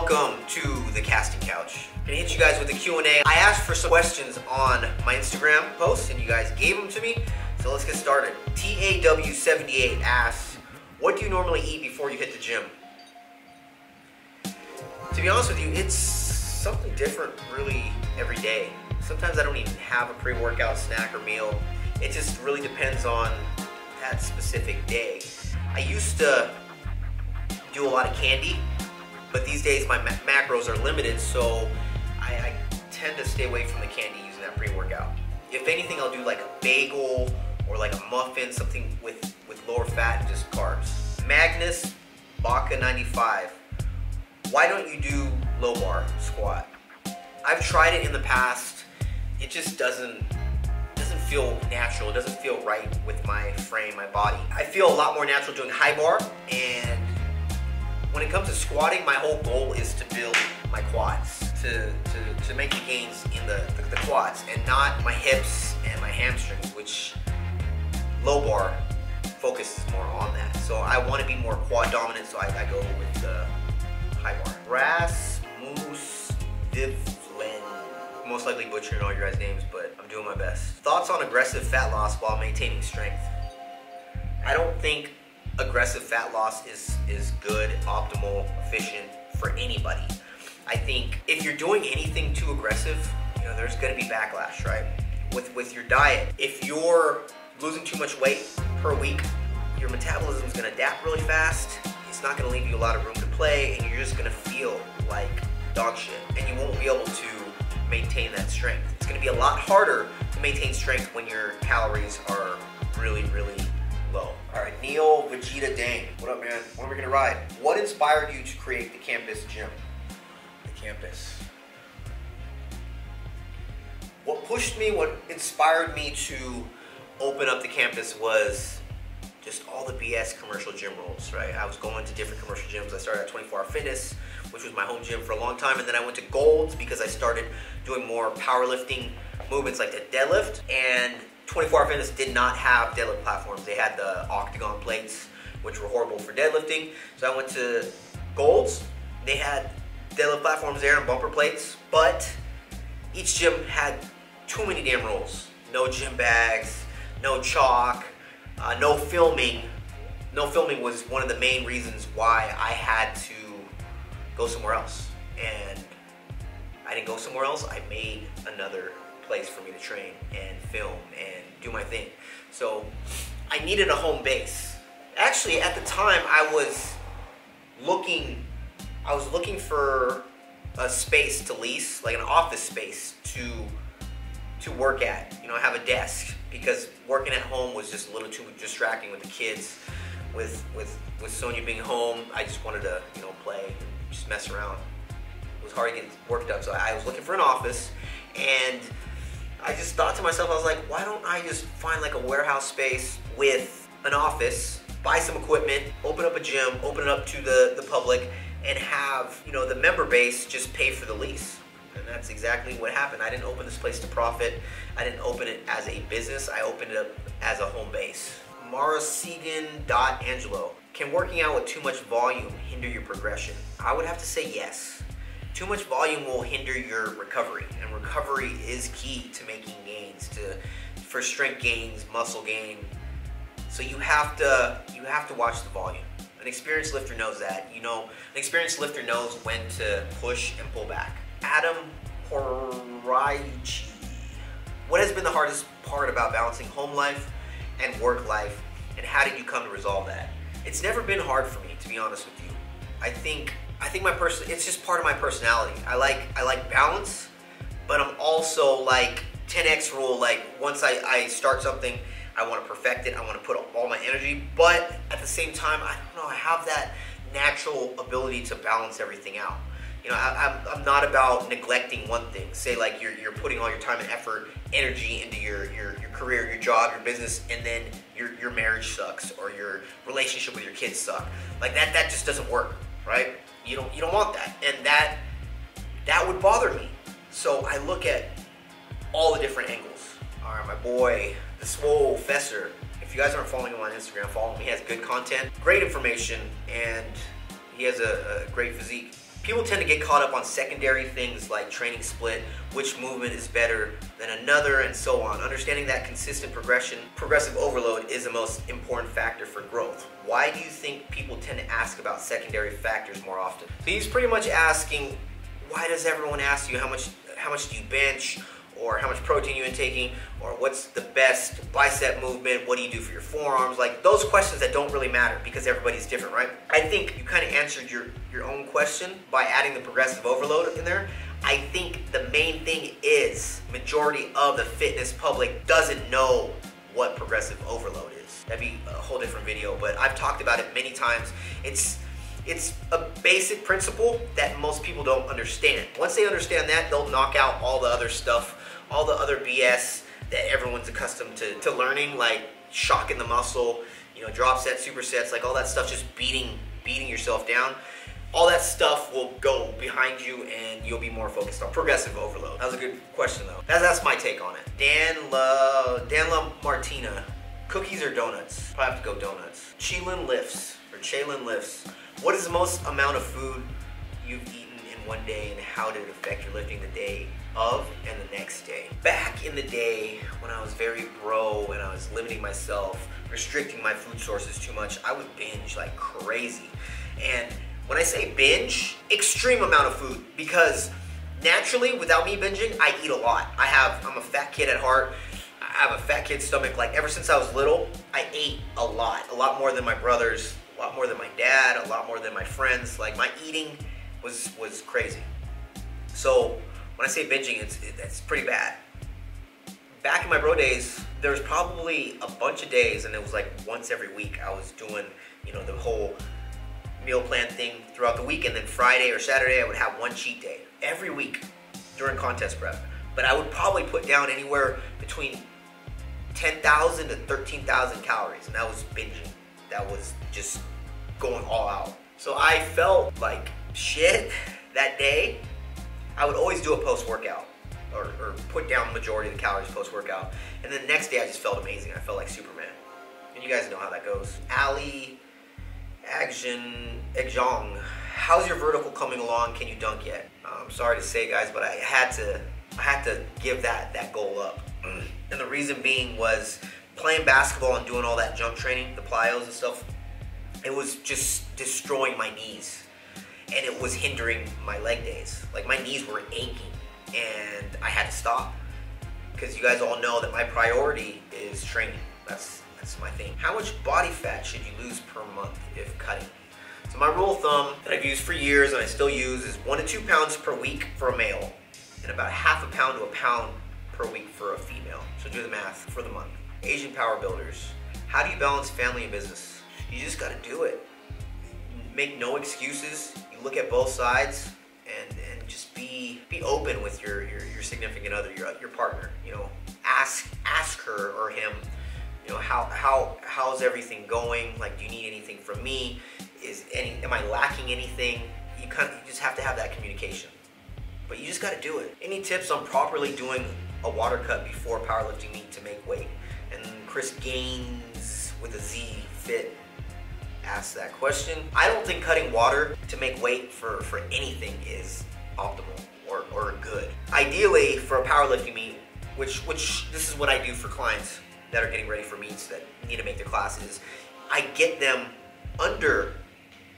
welcome to the casting couch. I'm gonna hit you guys with a Q&A. I asked for some questions on my Instagram post and you guys gave them to me. So let's get started. TAW78 asks, what do you normally eat before you hit the gym? To be honest with you, it's something different really every day. Sometimes I don't even have a pre-workout snack or meal. It just really depends on that specific day. I used to do a lot of candy, but these days my macros are limited, so I tend to stay away from the candy using that pre-workout. If anything, I'll do like a bagel or like a muffin, something with lower fat and just carbs. Magnus Baca 95. Why don't you do low bar squat? I've tried it in the past. It just doesn't feel natural. It doesn't feel right with my frame, my body. I feel a lot more natural doing high bar, and when it comes to squatting, my whole goal is to build my quads, to make the gains in the quads, and not my hips and my hamstrings, which low bar focuses more on that. So I want to be more quad dominant, so I go with the high bar. Rasmus Divlen. Most likely butchering all your guys' names, but I'm doing my best. Thoughts on aggressive fat loss while maintaining strength? I don't think aggressive fat loss is good, optimal, efficient for anybody. I think if you're doing anything too aggressive, there's gonna be backlash, right? With your diet, if you're losing too much weight per week, your metabolism is gonna adapt really fast. It's not gonna leave you a lot of room to play, and you're just gonna feel like dog shit, and you won't be able to maintain that strength. It's gonna be a lot harder to maintain strength when your calories are really, really low. All right, Neil Vegeta Dang. What up, man? When are we gonna ride? What inspired you to create the campus gym? The campus. What pushed me, what inspired me to open up the campus was just all the BS commercial gym rules, right? I was going to different commercial gyms. I started at 24 Hour Fitness, which was my home gym for a long time, and then I went to Gold's because I started doing more powerlifting movements like the deadlift, and 24 Hour Fitness did not have deadlift platforms. They had the octagon plates, which were horrible for deadlifting. So I went to Gold's. They had deadlift platforms there and bumper plates, but each gym had too many damn rules. No gym bags, no chalk, no filming. No filming was one of the main reasons why I had to go somewhere else. And I didn't go somewhere else. I made another place for me to train and film and do my thing. So I needed a home base. Actually, at the time, I was looking for a space to lease, like an office space to work at. Have a desk, because working at home was just a little too distracting with the kids. With Sonia being home, I just wanted to play and just mess around. It was hard to get work done, so I was looking for an office, and I just thought to myself, I was like, why don't I just find like a warehouse space with an office, buy some equipment, open up a gym, open it up to the public, and have the member base just pay for the lease. And that's exactly what happened. I didn't open this place to profit. I didn't open it as a business. I opened it up as a home base. Marasegan.Angelo. Can working out with too much volume hinder your progression? I would have to say yes. Too much volume will hinder your recovery, and recovery is key to making gains, for strength gains, muscle gain. So you have to watch the volume. An experienced lifter knows that. An experienced lifter knows when to push and pull back. Adam Horaichi. What has been the hardest part about balancing home life and work life, and how did you come to resolve that? It's never been hard for me, to be honest with you. I think it's just part of my personality. I like balance, but I'm also like 10x rule. Like once I start something, I want to perfect it. I want to put all my energy, but at the same time, I don't know, I have that natural ability to balance everything out. I'm not about neglecting one thing. Say like you're putting all your time and effort, energy into your career, your job, your business, and then your marriage sucks or your relationship with your kids suck. Like that just doesn't work, right? You don't want that, and that would bother me. So I look at all the different angles. All right, my boy, the Swole Fesser. If you guys aren't following him on Instagram, follow him. He has good content, great information, and he has a great physique. People tend to get caught up on secondary things like training split, which movement is better than another, and so on. Understanding that consistent progressive overload is the most important factor for growth. Why do you think people tend to ask about secondary factors more often? So he's pretty much asking, why does everyone ask you how much do you bench, or how much protein you intaking, or what's the best bicep movement, what do you do for your forearms? Like those questions that don't really matter because everybody's different, right? I think you kind of answered your own question by adding the progressive overload in there. I think the main thing is majority of the fitness public doesn't know what progressive overload is. That'd be a whole different video, but I've talked about it many times. It's a basic principle that most people don't understand. Once they understand that, they'll knock out all the other stuff, all the other BS that everyone's accustomed to learning, like shocking the muscle, you know, drop sets, supersets, like all that stuff, just beating yourself down. All that stuff will go behind you and you'll be more focused on progressive overload. That was a good question though. That's my take on it. Dan La Martina, cookies or donuts? Probably have to go donuts. Chaylin lifts. What is the most amount of food you've eaten in one day, and how did it affect your lifting the day of and the next day? Back in the day, when I was very bro and I was limiting myself, restricting my food sources too much, I would binge like crazy. And when I say binge, extreme amount of food, because naturally, without me binging, I eat a lot. I'm a fat kid at heart. I have a fat kid stomach. Like ever since I was little, I ate a lot more than my brothers, a lot more than my dad, a lot more than my friends. Like my eating was crazy. So when I say binging, it's pretty bad. Back in my bro days, there was probably a bunch of days, and it was like once every week I was doing, you know, the whole meal plan thing throughout the week, and then Friday or Saturday I would have one cheat day every week during contest prep. But I would probably put down anywhere between 10,000 to 13,000 calories, and that was binging. That was just going all out. So I felt like shit that day. I would always do a post-workout or put down the majority of the calories post-workout, and then the next day I just felt amazing. I felt like Superman. And you guys know how that goes. Ali Egjong, how's your vertical coming along? Can you dunk yet? I'm sorry to say, guys, but I had to give that goal up. And the reason being was playing basketball and doing all that jump training, the plyos and stuff, it was just destroying my knees. And it was hindering my leg days. Like my knees were aching and I had to stop. Because you guys all know that my priority is training. That's my thing. How much body fat should you lose per month if cutting? So my rule of thumb that I've used for years and I still use is 1 to 2 pounds per week for a male and about ½ a pound to a pound per week for a female. So do the math for the month. Asian power builders. How do you balance family and business? You just gotta do it. Make no excuses. You look at both sides and just be open with your significant other, your partner. You know, ask her or him, you know, how's everything going? Like, do you need anything from me? Am I lacking anything? You just have to have that communication. But you just got to do it. Any tips on properly doing a water cut before powerlifting meet to make weight? And Chris Gaines with a Z Fit asked that question. I don't think cutting water to make weight for anything is optimal or good. Ideally, for a powerlifting meet, which this is what I do for clients that are getting ready for meets that need to make their classes, I get them under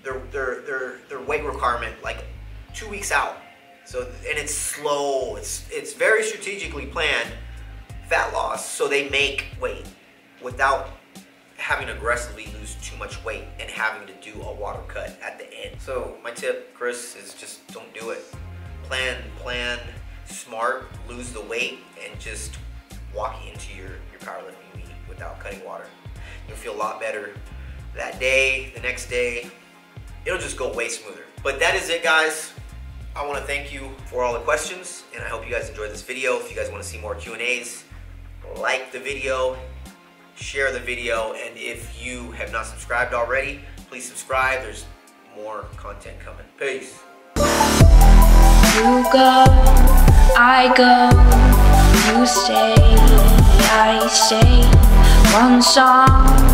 their weight requirement like 2 weeks out. So, and it's slow, it's very strategically planned fat loss, so they make weight without having to aggressively lose too much weight and having to do a water cut at the end. So my tip, Chris, is just don't do it. Plan smart, lose the weight, and just walk into your powerlifting meet without cutting water. You'll feel a lot better that day, the next day. It'll just go way smoother. But that is it, guys. I want to thank you for all the questions, and I hope you guys enjoyed this video. If you guys want to see more Q&As, like the video, share the video, and if you have not subscribed already, please subscribe. There's more content coming. Peace. You go, I go, you stay, I stay. One song